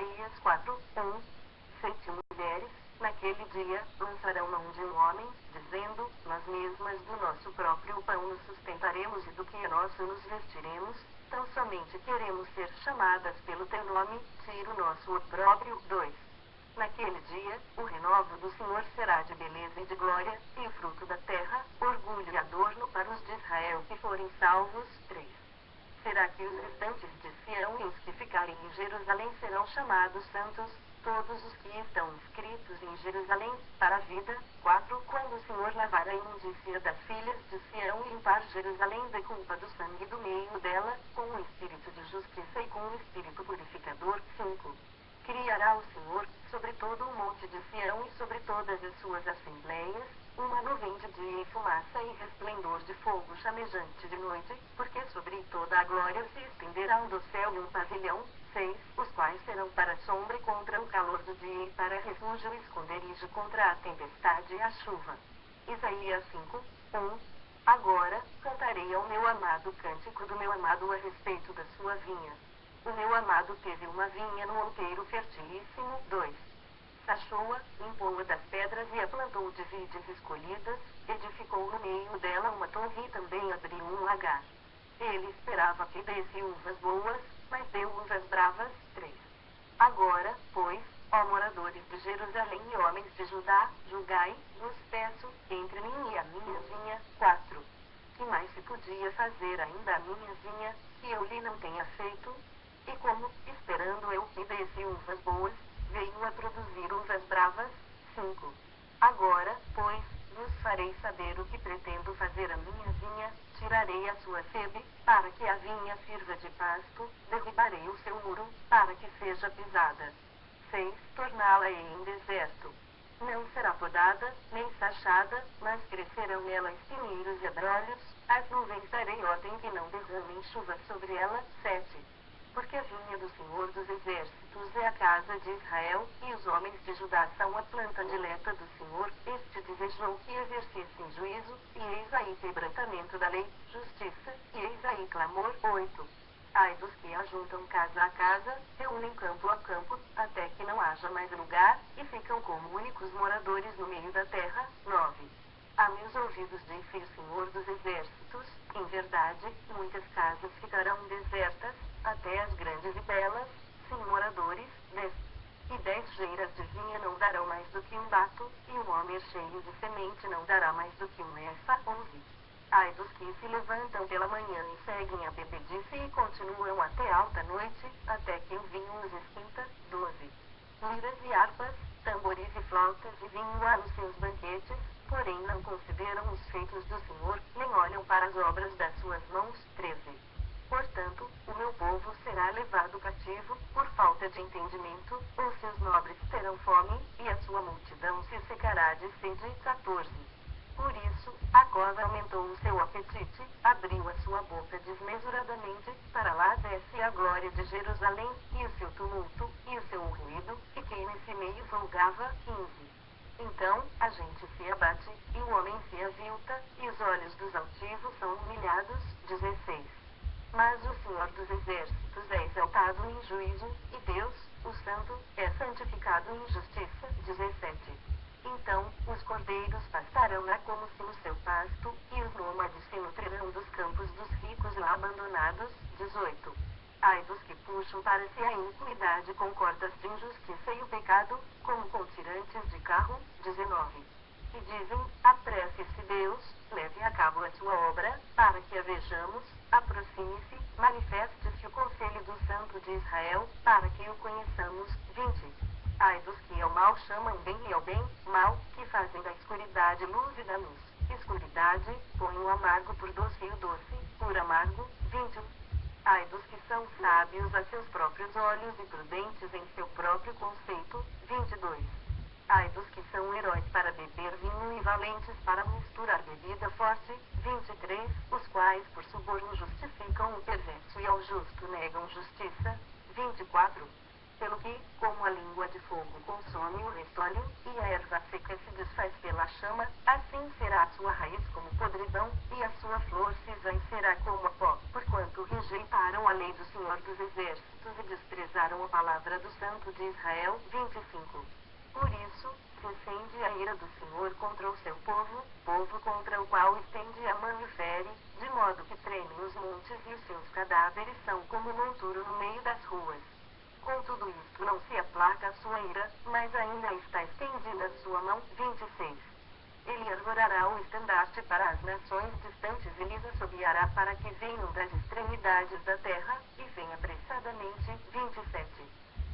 Isaías 4, 1. 7 mulheres, naquele dia, lançarão mão de um homem, dizendo, nós mesmas do nosso próprio pão nos sustentaremos e do que é nosso nos vestiremos, tão somente queremos ser chamadas pelo teu nome, tira o nosso opróbrio. 2. Naquele dia, o renovo do Senhor será de beleza e de glória, e o fruto da terra, orgulho e adorno para os de Israel que forem salvos. 3. Será que os restantes de Sião e os que ficarem em Jerusalém serão chamados santos, todos os que estão inscritos em Jerusalém, para a vida. 4. Quando o Senhor lavar a imundícia das filhas de Sião e limpar Jerusalém da culpa do sangue do meio dela, com o espírito de justiça e com o espírito purificador. 5. Criará o Senhor, sobre todo o monte de Sião e sobre todas as suas assembleias, uma nuvem de dia e fumaça e resplendor de fogo chamejante de noite, porque sobre toda a glória se estenderá do céu um pavilhão. 6. Os quais serão para sombra contra o calor do dia e para refúgio e esconderijo contra a tempestade e a chuva. Isaías 5, 1. Agora, cantarei ao meu amado o cântico do meu amado a respeito da sua vinha. O meu amado teve uma vinha no outeiro fertilíssimo. 2. Sachou-a, limpou-a das pedras e a plantou de vides escolhidas, edificou no meio dela uma torre e também abriu um lagar. Ele esperava que desse uvas boas, mas deu uvas bravas. 3. Agora, pois, ó moradores de Jerusalém e homens de Judá, julgai, vos peço, entre mim e a minha vinha. 4. Que mais se podia fazer ainda a minha vinha, que eu lhe não tenha feito? E como, esperando eu que desse uvas boas, veio a produzir uvas bravas? 5. Agora, pois, vos farei saber o que pretendo fazer a minha vinha, tirarei a sua sebe, para que a vinha sirva de pasto, derribarei o seu muro, para que seja pisada. 6. Torná-la em deserto. Não será podada, nem sachada, mas crescerão nela espinheiros e abrolhos, as nuvens darei ordem que não derramem chuva sobre ela. 7. Porque a vinha do Senhor dos Exércitos é a casa de Israel, e os homens de Judá são a planta dileta do Senhor, este desejou que exercessem juízo, e eis aí quebrantamento da lei, justiça, e eis aí clamor. 8. Ai dos que ajuntam casa a casa, reúnem campo a campo, até que não haja mais lugar, e ficam como únicos moradores no meio da terra. 9. A meus ouvidos disse o Senhor dos Exércitos, em verdade, muitas casas ficarão desertas, até as grandes e belas, sem moradores. 10. E 10 geiras de vinha não darão mais do que um bato, e um homem cheio de semente não dará mais do que um efa. 11. Ai dos que se levantam pela manhã e seguem a bebedice e continuam até alta noite, até que o vinho os esquenta. 12. Liras e harpas, tambores e flautas e vinho há nos seus banquetes, porém não consideram os feitos do Senhor, nem olham para as obras das suas mãos. 13. Portanto, o meu povo será levado cativo, por falta de entendimento, os seus nobres terão fome, e a sua multidão se secará de sede. 14. Por isso, a cova aumentou o seu apetite, abriu a sua boca desmesuradamente, para lá desce a glória de Jerusalém, e o seu tumulto, e o seu ruído, e quem nesse meio folgava. 15. Então, a gente se abate, e o homem se avilta, e os olhos dos altivos são humilhados. 16. Mas o Senhor dos Exércitos é exaltado em juízo, e Deus, o Santo, é santificado em justiça. 17. Então, os cordeiros pastarão lá como se no seu pasto, e os nômades se nutrirão dos campos dos ricos lá abandonados. 18. Ai dos que puxam para si a iniquidade com cordas de injustiça e o pecado, como com tirantes de carro. 19. E dizem, apresse-se Deus, leve a cabo a sua obra, para que a vejamos, aproxime-se, manifeste-se o conselho do Santo de Israel, para que o conheçamos. 20. Ai dos que ao mal chamam bem e ao bem, mal, que fazem da escuridade luz e da luz, escuridade, põem o amargo por doce e o doce, por amargo. 21. Ai dos que são sábios a seus próprios olhos e prudentes em seu próprio conceito. 22. Ai dos que são heróis para beber vinho e valentes para misturar bebida forte. 23. Os quais por suborno justificam o perverso e ao justo negam justiça. 24. Pelo que, como a língua de fogo consome o restolho, e a erva seca se desfaz pela chama, assim será a sua raiz como podridão, e a sua flor se esvaecerá como pó, porquanto rejeitaram a lei do Senhor dos Exércitos e desprezaram a palavra do Santo de Israel. 25. Por isso, se acende a ira do Senhor contra o seu povo, povo contra o qual estende a mão e fere, de modo que tremem os montes e os seus cadáveres são como monturo no meio das ruas. Com tudo isto não se aplaca a sua ira, mas ainda está estendida a sua mão. 26. Ele arvorará o estandarte para as nações distantes e lhes assobiará para que venham das extremidades da terra, e venha apressadamente. 27.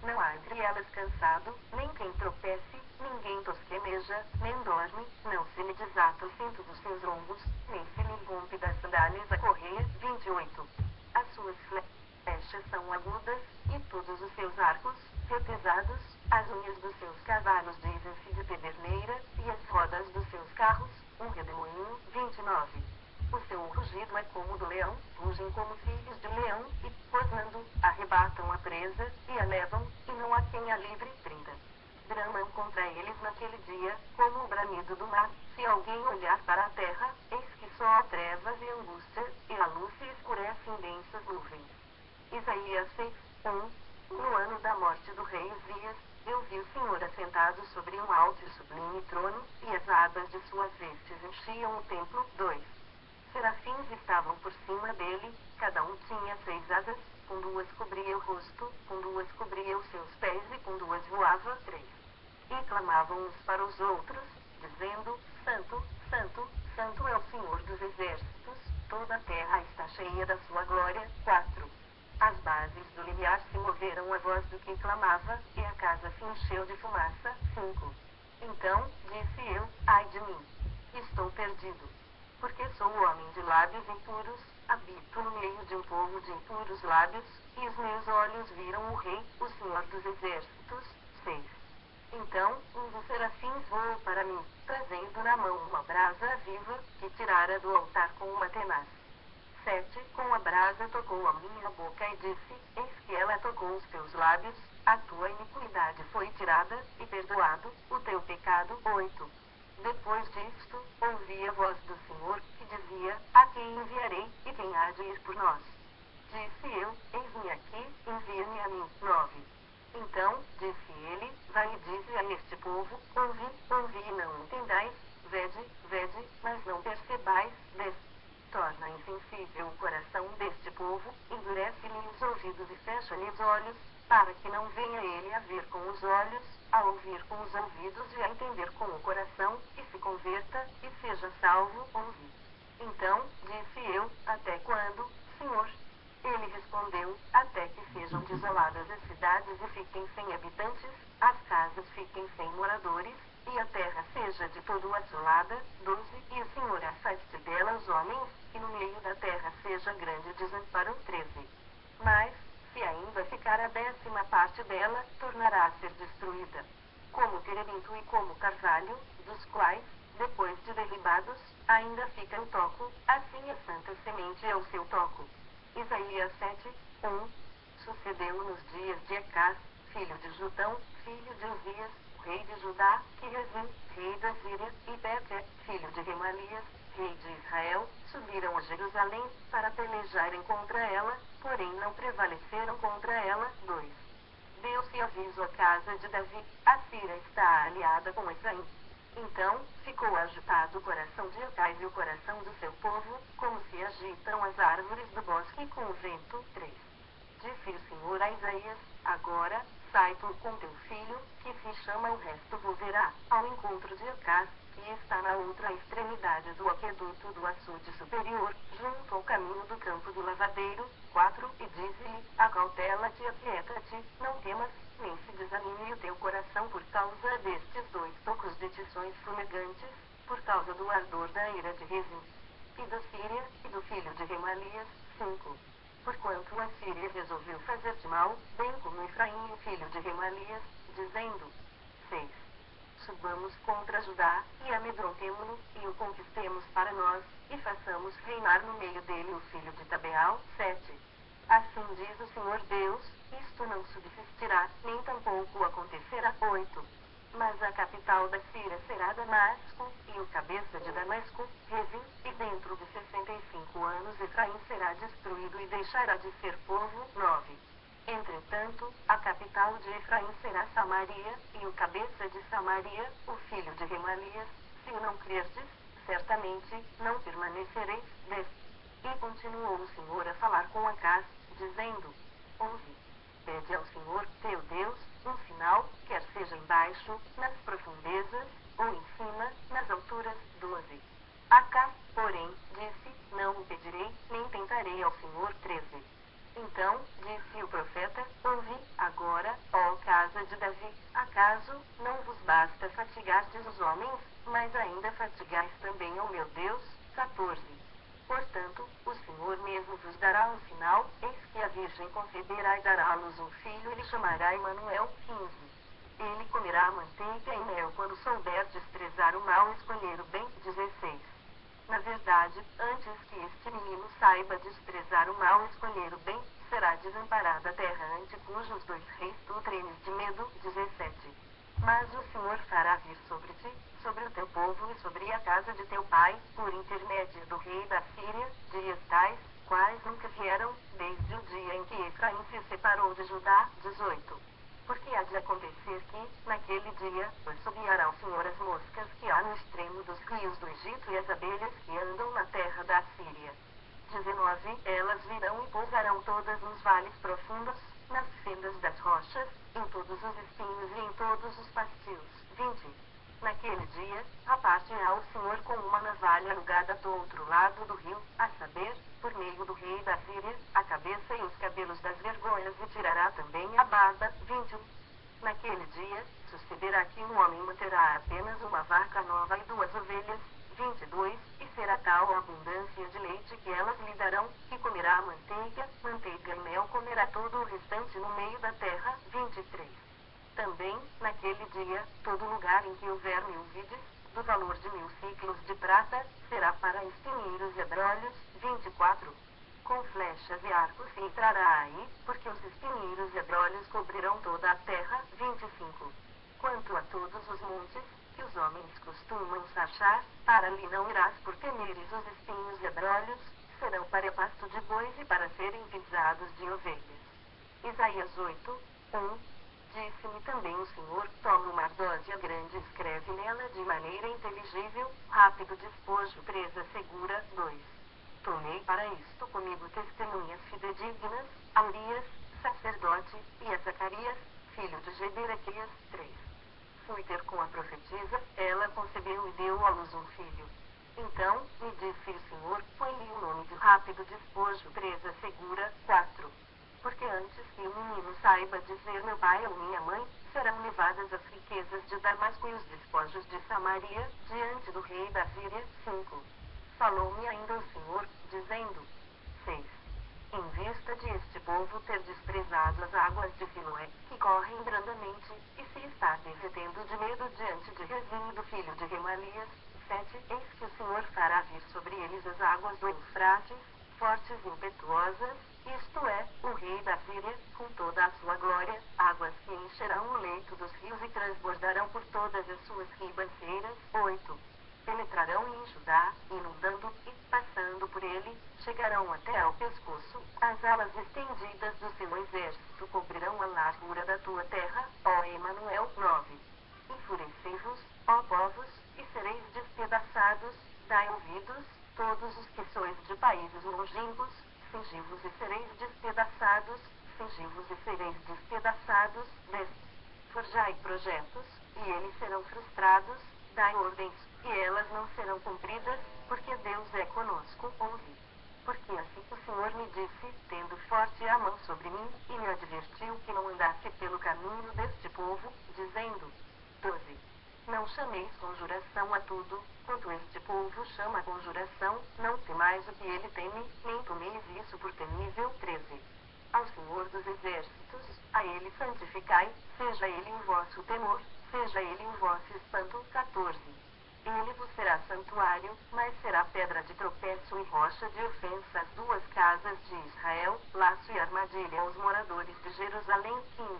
Não há entre elas cansado, nem quem tropece, ninguém tosqueneja, nem dorme, não se lhe desata o cinto dos seus lombos, nem se lhe rompe das sandálias a correia. 28. As suas flechas são agudas, e todos os seus arcos, retesados, as unhas dos seus cavalos dizem-se de pederneira, e as rodas dos seus carros, um redemoinho. 29. O seu rugido é como o do leão, rugem como filhos de leão, e, rosnando, arrebatam a presa, e a levam, e não há quem a livre. 30. Bramam contra eles naquele dia, como o bramido do mar, se alguém olhar para a terra, eis que só há trevas e angústia, e a luz se escurece em densas nuvens. Isaías 6, 1. No ano da morte do rei Uzias, eu vi o Senhor assentado sobre um alto e sublime trono, e as abas de suas vestes enchiam o templo. 2. Serafins estavam por cima dele, cada um tinha 6 asas, com 2 cobria o rosto, com 2 cobria os seus pés e com 2 voava. 3. E clamavam uns para os outros, dizendo: Santo, Santo, Santo é o Senhor dos Exércitos, toda a terra está cheia da sua glória. 4. As bases do limiar se moveram à voz do que clamava, e a casa se encheu de fumaça. 5. Então, disse eu: ai de mim! Estou perdido. Porque sou homem de lábios impuros, habito no meio de um povo de impuros lábios, e os meus olhos viram o Rei, o Senhor dos Exércitos. 6. Então, um dos serafins voou para mim, trazendo na mão uma brasa viva, que tirara do altar com uma tenaz. 7. Com a brasa tocou a minha boca e disse: eis que ela tocou os teus lábios, a tua iniquidade foi tirada, e perdoado o teu pecado. 8. Depois disto, ouvi a voz do Senhor, que dizia: a quem enviarei, e quem há de ir por nós? Disse eu: eis-me aqui, envia-me a mim. 9. Então, disse ele: vai e dize a este povo: ouvi, ouvi e não entendais, vede, vede, mas não percebais. 10. Torna insensível o coração deste povo, endurece-lhe os ouvidos e fecha-lhe os olhos, para que não venha ele a ver com os olhos, a ouvir com os ouvidos e a entender com o coração, e se converta, e seja salvo. 11. Então, disse eu: até quando, Senhor? Ele respondeu: até que sejam desoladas as cidades e fiquem sem habitantes, as casas fiquem sem moradores, e a terra seja de todo assolada. 12. E o Senhor afaste dela os homens, e no meio da terra seja grande desamparo. 13. Mas, se ainda ficar a 10ª parte dela, tornará a ser destruída. Como terebinto e como carvalho, dos quais, depois de derribados, ainda fica o toco, assim a santa semente é o seu toco. Isaías 7, 1. Sucedeu nos dias de Acás, filho de Jotão, filho de Uzias, rei de Judá, que Rezim, rei da Síria, e Petra, filho de Remalias, rei de Israel, subiram a Jerusalém, para pelejarem contra ela, porém não prevaleceram contra ela. 2. Deu-se aviso à casa de Davi: a Síria está aliada com Efraim. Então, ficou agitado o coração de Acás e o coração do seu povo, como se agitam as árvores do bosque com o vento. 3. Disse o Senhor a Isaías: agora, sai tu com teu filho, que se chama o resto volverá, ao encontro de Acás, que está na outra extremidade do aqueduto do açude superior, junto ao caminho do campo do lavadeiro. 4. E dize-lhe: acautela-te e aquieta-te, não temas, nem se desanime o teu coração por causa destes 2 tocos de tições fumegantes, por causa do ardor da ira de Rezim, e da Síria, e do filho de Remalias. 5. Porquanto a Síria resolveu fazer-te mal, bem como Efraim, o filho de Remalias, dizendo: 6. Subamos contra Judá, e amedrontemo-lo, e o conquistemos para nós, e façamos reinar no meio dele o filho de Tabeal. 7. Assim diz o Senhor Deus, isto não subsistirá, nem tampouco acontecerá. 8. Mas a capital da Síria será Damasco, e o cabeça de Damasco, Rezim, e dentro de 65 anos Efraim será destruído e deixará de ser povo. 9. Entretanto, a capital de Efraim será Samaria, e o cabeça de Samaria, o filho de Remalias. Se o não crerdes, certamente, não permanecereis. 10. E continuou o Senhor a falar com Acaz, dizendo: Ouve, pede ao Senhor, teu Deus, um sinal, quer seja embaixo, nas profundezas, ou em cima, nas alturas. 12. Acaz, porém, disse: Não o pedirei, nem tentarei ao Senhor. 13. Então, disse o profeta: Ouve, agora, ó casa de Davi, acaso, não vos basta fatigardes os homens, mas ainda fatigais também ao meu Deus? 14. Portanto, o Senhor mesmo vos dará um sinal, eis que a Virgem conceberá e dará à luz um filho e lhe chamará Emanuel. 15. Ele comerá manteiga e mel quando souber desprezar o mal e escolher o bem. 16. Na verdade, antes que este menino saiba desprezar o mal e escolher o bem, será desamparada a terra ante cujos 2 reis tu tremes de medo. 17. Mas o Senhor fará vir sobre ti, sobre o teu povo e sobre a casa de teu pai, por intermédio do rei da Síria, dias tais, quais nunca vieram, desde o dia em que Efraim se separou de Judá. 18. Porque há de acontecer que, naquele dia, assobiará o Senhor as moscas que há no extremo dos rios do Egito e as abelhas que andam na terra da Síria. 19. Elas virão e pousarão todas nos vales profundos, nas fendas das rochas, em todos os espinhos e em todos os pastios. 20. Naquele dia, rapar-te-á o Senhor com uma navalha alugada do outro lado do rio, a saber, por meio do rei da Síria, a cabeça e os cabelos das vergonhas e tirará também a barba. 21. Naquele dia, sucederá que um homem manterá apenas uma vaca nova e 2 ovelhas. 22. E será tal a abundância de leite que elas lhe darão, que comerá manteiga e mel comerá todo o restante no meio da terra. 23. Também, naquele dia, todo lugar em que houver 1000 vides, do valor de 1000 ciclos de prata, será para espinheiros e abrolhos. 24. Com flechas e arcos se entrará aí, porque os espinheiros e abrolhos cobrirão toda a terra. 25. Quanto a todos os montes, que os homens costumam sarchar, para ali não irás por temeres os espinhos e abrolhos, serão para pasto de bois e para serem pisados de ovelhas. Isaías 8, 1. Disse-me também o Senhor: toma uma ardósia grande e escreve nela de maneira inteligível, rápido despojo, presa segura. 2. Tomei para isto comigo testemunhas fidedignas, a Urias, sacerdote, e a Zacarias, filho de Jeberequias. 3. Fui ter com a profetisa, ela concebeu e deu à luz um filho. Então, me disse o Senhor: põe-lhe o nome de rápido despojo, presa segura. 4. Porque antes que o menino saiba dizer meu pai ou minha mãe, serão levadas as riquezas de Damasco e os despojos de Samaria, diante do rei da Síria. 5. Falou-me ainda o Senhor, dizendo: 6. Em vista de este povo ter desprezado as águas de Siloé, que correm brandamente, e se está derretendo de medo diante de Rezim do filho de Remalias. 7. Eis que o Senhor fará vir sobre eles as águas do Eufrates, fortes e impetuosas, isto é, o rei da Síria, com toda a sua glória, águas que encherão o leito dos rios e transbordarão por todas as suas ribanceiras. 8. Penetrarão em Judá, inundando, e, passando por ele, chegarão até ao pescoço, as alas estendidas do seu exército cobrirão a largura da tua terra, ó Emanuel. 9. Enfurecei-vos, ó povos, e sereis despedaçados, dai ouvidos, todos os que sois de países longínquos, cingi-vos e sereis despedaçados, cingi-vos e sereis despedaçados. 10. Forjai projetos, e eles serão frustrados, dai ordens, e elas não serão cumpridas, porque Deus é conosco. 11. Porque assim o Senhor me disse, tendo forte a mão sobre mim, e me advertiu que não andasse pelo caminho deste povo, dizendo: 12. Não chameis conjuração a tudo, quanto este povo chama conjuração, não temais o que ele teme, nem tomeis isso por temível. 13. Ao Senhor dos exércitos, a ele santificai, seja ele o vosso temor, seja ele o vosso espanto. 14. Ele vos será santuário, mas será pedra de tropeço e rocha de ofensa às duas casas de Israel, laço e armadilha aos moradores de Jerusalém. 15.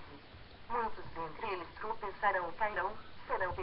Muitos dentre eles tropeçarão e cairão, serão